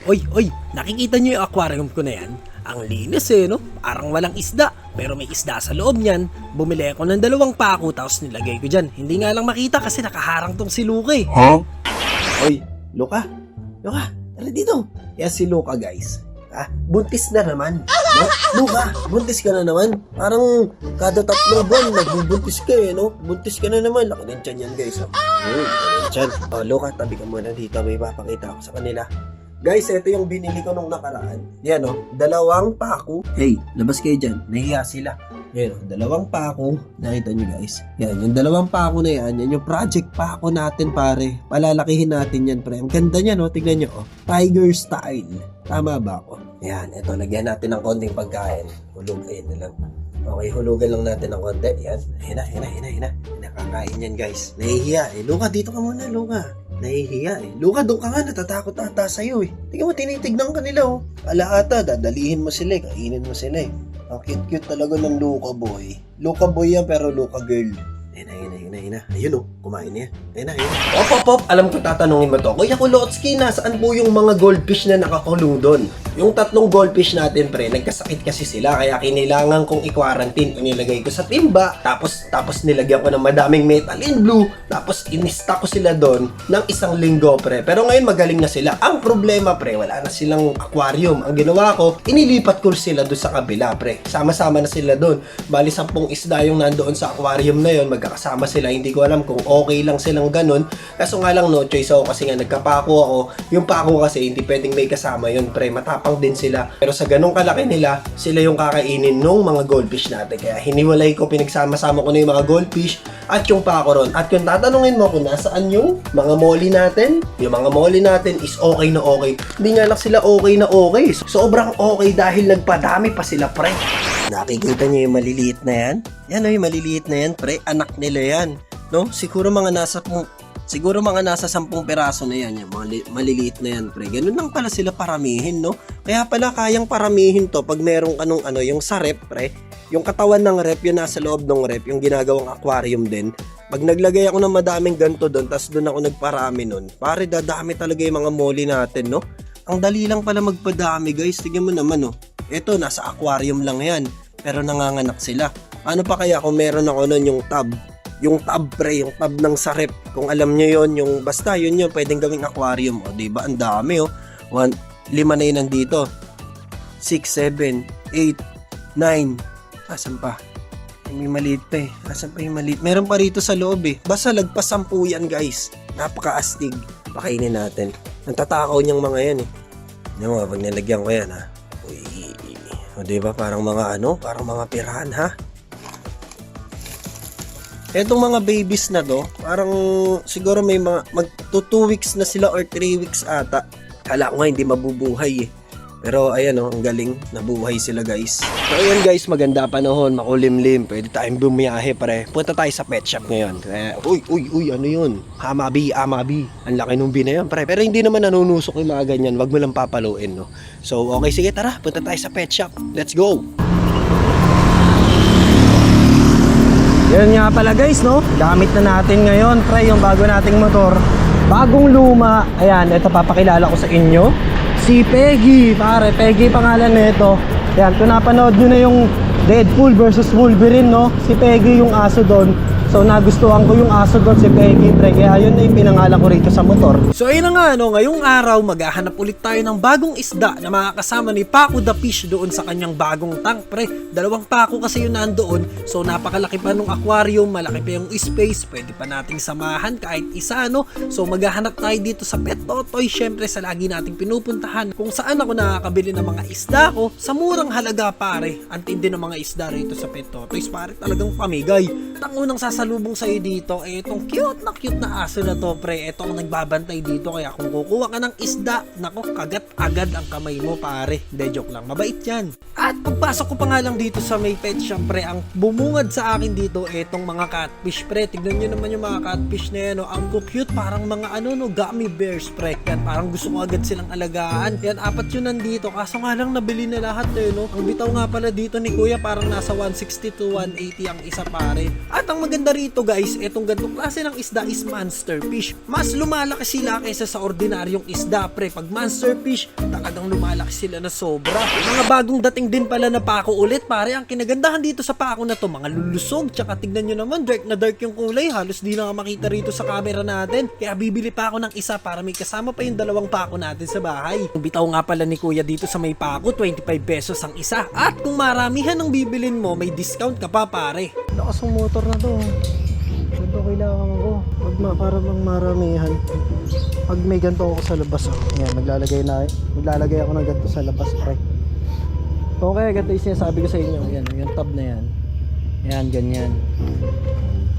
Oy, nakikita nyo yung aquarium ko na yan? Ang linis no? Parang walang isda, pero may isda sa loob niyan. Bumili ako ng 2 pako tapos nilagay ko dyan. Hindi nga lang makita kasi nakaharang tong si Luka eh. Huh? Oy, Luka, tara dito. Yan si Luka guys. Buntis na naman. No? Luka, buntis ka na naman. Parang kada 3 buwan, nagbubuntis ka no? Buntis ka na naman. Laki ng tiyan yan guys. Tiyan. Luka, tabi ka muna dito. May papakita ako sa kanila. Guys, ito yung binili ko nung nakaraan. Yan 2 pako. Hey, labas kayo dyan. Nahiya sila. Yan 2 pako. Nakita nyo guys. Yan, yung 2 pako na yan yung project pako natin pare. Palalakihin natin yan pre. Ang ganda niya tignan nyo Tiger style. Tama ba ako? Yan, ito, lagyan natin ng konting pagkain. Hulugan na lang. Okay, hulugan lang natin ng konti. Yan, hina. Nakakain yan guys. Nahihiya Luka, dito ka muna Luka. Nahihiya Luka, doon ka nga, natatakot ata sa'yo Tingnan mo, tinitignan ka nila Ala ata, dadalihin mo sila kainin mo sila Ang cute talaga ng Luka boy. Luka boy yan pero Luka girl. Hina. Ayun kumain niya. Hina. Op. Alam ko tatanungin mo to. Kuya Kulotski, nasaan po yung mga goldfish na nakakulong doon? Yung 3 goldfish natin pre, nagkasakit kasi sila kaya kinailangan kong i-quarantine. Inilagay ko sa timba, tapos nilagyan ko ng madaming metal in blue, tapos inista ko sila doon ng 1 linggo pre. Pero ngayon magaling na sila. Ang problema pre, wala na silang aquarium. Ang ginawa ko, inilipat ko sila doon sa kabila pre. Sama-sama na sila doon. Bali 10 isda yung nandoon sa aquarium na yon, magkakasama sila. Hindi ko alam kung okay lang silang ganun. Kaso nga lang no choice ako kasi nga nagkapako ako. Yung pako kasi hindi pwedeng may kasama yun pre. Matapang din sila. Pero sa ganung kalaki nila, sila yung kakainin nung mga goldfish natin. Kaya hiniwalay ko, pinagsama-sama ko na yung mga goldfish at yung pako ron. At kung tatanungin mo kung nasaan yung mga molly natin, yung mga molly natin is okay na okay. Hindi nga lang sila okay na okay. Sobrang okay dahil nagpadami pa sila pre. Nakikita niyo yung maliliit na yan? Yan yung maliliit na yan pre. Anak nila yan. No? Siguro mga nasa 10 piraso na yan, yung maliliit na yan, pre. Ganun lang pala sila paramihin, no? Kaya pala kayang paramihin to pag meron ka nung yung sa rep, pre. Yung katawan ng rep, yung nasa loob ng rep, yung ginagawang aquarium din. Pag naglagay ako ng madaming ganto doon, tas doon ako nagparami nun, pare, dadami talaga yung mga molly natin, no? Ang dali lang pala magpadami, guys. Tignan mo naman, no? Ito, nasa aquarium lang yan. Pero nanganganak sila. Ano pa kaya kung meron ako nun yung tub? Yung tub pre, yung tub ng sarep. Kung alam nyo yon, yung basta yun pwedeng gawing aquarium. Diba? Ang dami 5 na yun nandito. 6, 7, 8, 9. Asan pa? May maliit pa Asan pa yung maliit? Meron pa rito sa loob Basta lagpas 10 yan guys. Napaka-astig. Pakainin natin. Nantatakaw niyang mga yan Yung mga pag nilagyan ko yan Uy. Diba? Parang mga parang mga piranha. Etong mga babies na to, parang siguro may mga magto 2 weeks na sila or 3 weeks ata. Kala ko nga hindi mabubuhay Pero ayan ang galing, nabuhay sila guys. So ayan guys, maganda panahon, makulimlim, pwede tayong bumiyahe pre. Punta tayo sa pet shop ngayon. Kaya, uy, ano yun? Amabi. Ang laki nung bina yan pre. Pero hindi naman nanunusok yung mga ganyan, wag mo lang papaluin no. So okay, sige tara, punta tayo sa pet shop. Let's go! Yan nga pala guys no, gamit na natin ngayon pre yung bago nating motor. Bagong luma, ayan, ito papakilala ko sa inyo. Si Peggy, pare, Peggy pangalan nito. Yan, kung napanood nyo na yung Deadpool versus Wolverine no, si Peggy yung aso doon. So nagustuhan ko yung aso doon, si Peggy pre. Kaya yun na yung pinangalan ko rito sa motor. So ayun na nga ngayong araw maghahanap ulit tayo ng bagong isda na makakasama ni Paco the Fish doon sa kanyang bagong tank pre. 2 pako kasi yun nandoon. So napakalaki pa nung aquarium, malaki pa yung space, pwede pa nating samahan kahit isa So maghahanap tayo dito sa Pet Totoy, syempre sa lagi nating pinupuntahan kung saan ako nakakabili ng mga isda ko sa murang halaga pare. Antindi ng mga isda rito sa Pet Totoys pare, talagang pamigay. Ang unang sasalubong sa'yo dito itong cute na aso na to pre. Ito ang nagbabantay dito, kaya kung kukuha ka ng isda, nako, kagat agad ang kamay mo pare. Hindi, joke lang, mabait yan. At pagpasok ko pa nga lang dito sa may pet shop pre, ang bumungad sa akin dito itong mga catfish pre. Tignan nyo naman yung mga catfish na yan ang cute, parang mga gummy bears pre. Yan, parang gusto ko agad silang alagaan. Yan, 4 yun nandito, kaso nga lang nabili na lahat Ang bitaw nga pala dito ni kuya parang nasa 160 to 180 ang isa pare. At ang maganda rito guys, etong ganitong klase ng isda is monster fish. Mas lumalaki sila kaysa sa ordinaryong isda pre. Pag monster fish, talagang lumalaki sila na sobra. Mga bagong dating din pala na pako ulit pare. Ang kinagandahan dito sa pako na to, mga lulusog. Tsaka tignan nyo naman, dark na dark yung kulay. Halos di na makita rito sa camera natin. Kaya bibili pa ako ng isa para may kasama pa yung dalawang pako natin sa bahay. Bitaw nga pala ni kuya dito sa may pako, 25 pesos ang isa. At kung maramihan ang bibilin mo, may discount ka pa pare. Lakas ng motor na to. Ganito kailangan ko. Para bang maramihan. Pag may ganito ako sa labas, yan, maglalagay ako ng ganito sa labas, pre. Okay, ganito yung sinasabi ko sa inyo. Yan, yung tab na yan. Yan, ganyan.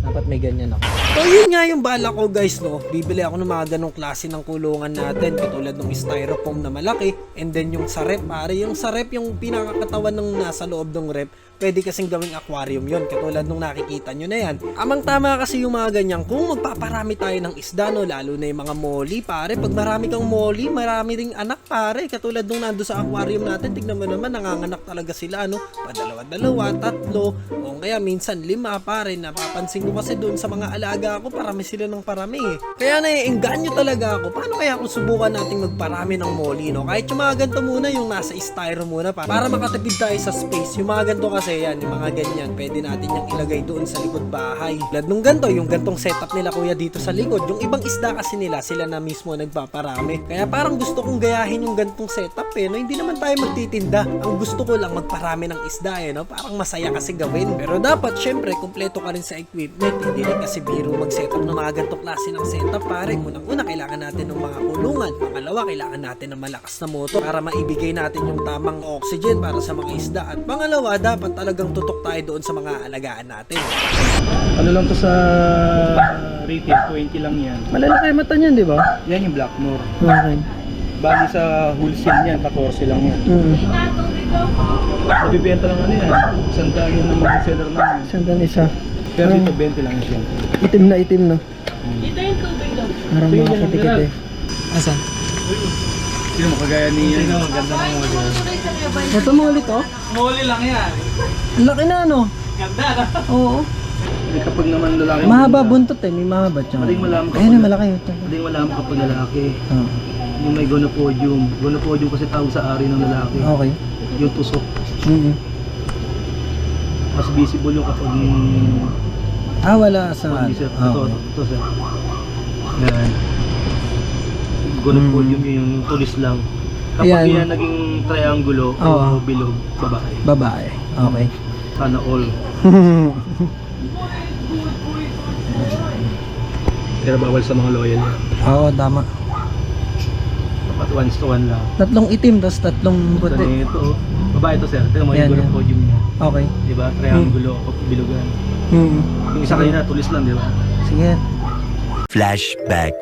Dapat may ganyan ako. So yun nga yung bala ko guys no. Bibili ako ng mga ganong klase ng kulungan natin. Katulad ng styrofoam na malaki. And then yung sa rep pare. Yung sa rep yung pinakakatawan ng nasa loob ng rep. Pwede kasing gawing aquarium yon. Katulad nung nakikita nyo na yan. Amang tama kasi yung mga ganyan. Kung magpaparami tayo ng isda no. Lalo na yung mga molly pare. Pag marami kang molly, marami ring anak pare. Katulad nung nando sa aquarium natin. Tignan mo naman nanganganak talaga sila no. Padalawa-dalawa, tatlo. O kaya minsan 5 pare. Napapansin ko kasi doon sa mga alaga ko, parami sila ng parami eh. Kaya naiengganyo talaga ako. Paano kaya kung subukan nating magparami ng molly, no? Kahit yung mga ganito muna, yung nasa styro muna para makatipid tayo sa space. Yung mga ganito kasi yan, yung mga ganyan, pwede natin yung ilagay doon sa likod bahay. Lad nung ganito, yung gantong setup nila kuya dito sa likod. Yung ibang isda kasi nila, sila na mismo nagpaparami. Kaya parang gusto kong gayahin yung gantong setup eh, no? Hindi naman tayo magtitinda. Ang gusto ko lang magparami ng isda eh, no? Parang masaya kasi gawin. Pero dapat, syempre, kumpleto ka rin sa equipment. Hindi rin kasi biro mag-setup ng mga ganitong klase ng setup pare. Unang-una kailangan natin ng mga kulungan. Pangalawa kailangan natin ng malakas na motor para maibigay natin yung tamang oxygen para sa mga isda. At pangalawa dapat talagang tutok tayo doon sa mga alagaan natin. Ano lang to sa retail, 20 lang yan. Malalaki yung mata niyan, di ba? Yan yung Blackmore. Okay. Bali sa wholesale niyan, 14 lang yan. Nabibenta lang ano yan, sandaan yun ng mga seller namin. Sandan isa. Pero dito 20 lang siya. Itim na itim, no? Parang Sige, mga yan, kitikit yan. eh. Asan? Sino mo kagaya ni yan? Ganda ng mga Ito mga ulit, oh. Muli lang yan. Ang laki na, no? Ganda na. Oo. Kapag naman lalaki. Mahaba buntot eh, may mahaba tsaka. Maling malaman kapag. Ayun na, malaki yun. Maling malaman kapag lalaki. Oh. Yung may gonopodium. Gonopodium kasi tawag sa ari ng lalaki. Okay. Yung tusok. Mas visible yung kapag Wala sa Hindi sir, Oh. ito sir. Yan. Gonopodium yung tulis lang. Kapag Ayan. yan naging triangulo Oo. o bilog, babae. Babae. Okay. Sana all. Pero bawal sa mga loyal yan. Oo, tama. Dapat 1:1 lang. Tatlong itim, tapos tatlong So, puti. ito, babae ito sir. Tingnan mo Yan, yung yan. gonopodium niya. Okay. Diba? Triangulo o bilogan. Yung isa kanina, tulis lang, diba? Sige. Flashback.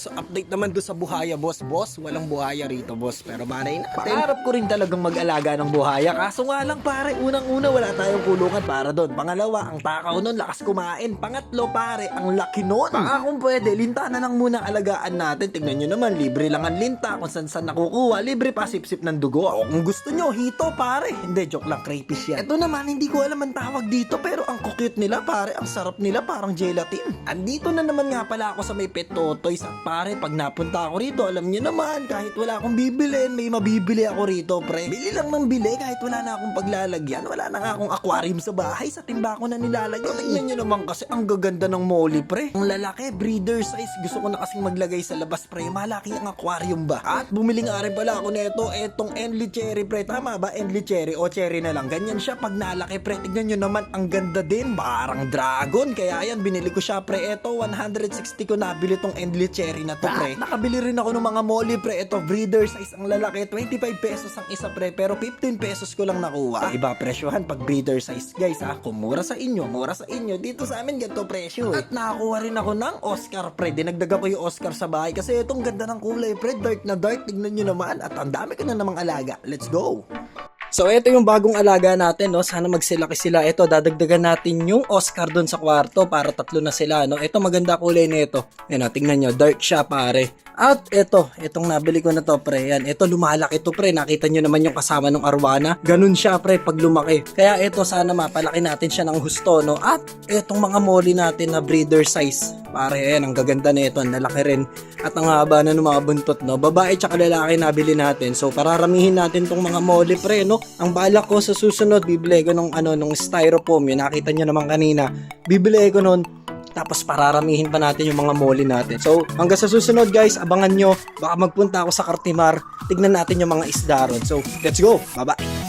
So update naman doon sa buhaya boss. Walang buhaya rito boss. Pero manay natin. Pangarap ko rin talagang mag-alaga ng buhaya. Kaso nga lang pare, unang-una wala tayong kulungan para doon. Pangalawa, ang takaw nun lakas kumain. Pangatlo pare, ang laki nun. Baka kung pwede, linta na lang muna ang alagaan natin. Tingnan nyo naman, libre lang ang linta. Kung saan nakukuha, libre pa sip-sip ng dugo. O kung gusto nyo, hito pare. Hindi, joke lang, crayfish yan. Ito naman, hindi ko alam ang tawag dito. Pero ang cute nila pare, ang sarap nila parang gelatin. Andito na naman nga pala ako sa may Pet Totoys. At pare, pag napunta ako rito, alam niyo naman, kahit wala akong bibilin, may mabibili ako rito, pre. Bili lang ng bili, kahit wala na akong paglalagyan, wala na nga akong aquarium sa bahay, sa timba ko na nilalagyan. Tingnan niyo naman kasi, ang gaganda ng molly, pre. Ang lalaki, breeder size, gusto ko na kasing maglagay sa labas, pre. Malaki ang aquarium ba? At bumili nga rin pala ako nito, etong Enly Cherry, pre. Tama ba? Enly Cherry o cherry na lang. Ganyan siya pag nalaki, pre. Tignan niyo naman, ang ganda din, parang dragon. Kaya yan, binili ko siya, pre. Eto, 160 ko nabili tong Enly Cherry na to, pre. Nakabili rin ako ng mga molly, pre. Ito, breeder size ang lalaki. 25 pesos ang isa, pre. Pero 15 pesos ko lang nakuha. Iba presyohan pag breeder size, guys, ha. Kung mura sa inyo, mura sa inyo. Dito sa amin, ganito presyo, eh. At nakakuha rin ako ng Oscar, pre. Dinagdagan ko yung Oscar sa bahay. Kasi itong ganda ng kulay, pre. Dark na dark. Tignan nyo naman. At ang dami ko na namang alaga. Let's go! So ito yung bagong alaga natin, no. Sana magsilaki sila. Ito dadagdagan natin yung Oscar doon sa kwarto para 3 na sila, no. Ito maganda kulay nito. Ayan, tingnan nyo, dark siya pare. At itong nabili ko na to pre. Yan, ito lumalaki to pre. Nakita nyo naman yung kasama ng arwana. Ganun siya pre pag lumaki. Kaya ito sana mapalaki natin siya ng husto, no. At itong mga molly natin na breeder size. Pare, ayan, ang gaganda na ito. Ang lalaki rin. At ang haba na ng mga buntot, no. Babae tsaka lalaki nabili natin. So pararamihin natin tong mga molly pre, no. Ang balak ko sa susunod, bibili ko nung styrofoam. Yung nakita nyo naman kanina. Bibili ko nun. Tapos pararamihin pa natin yung mga molly natin. So, hanggang sa susunod guys, abangan nyo. Baka magpunta ako sa Cartimar. Tignan natin yung mga isda ron. So, let's go. Bye-bye.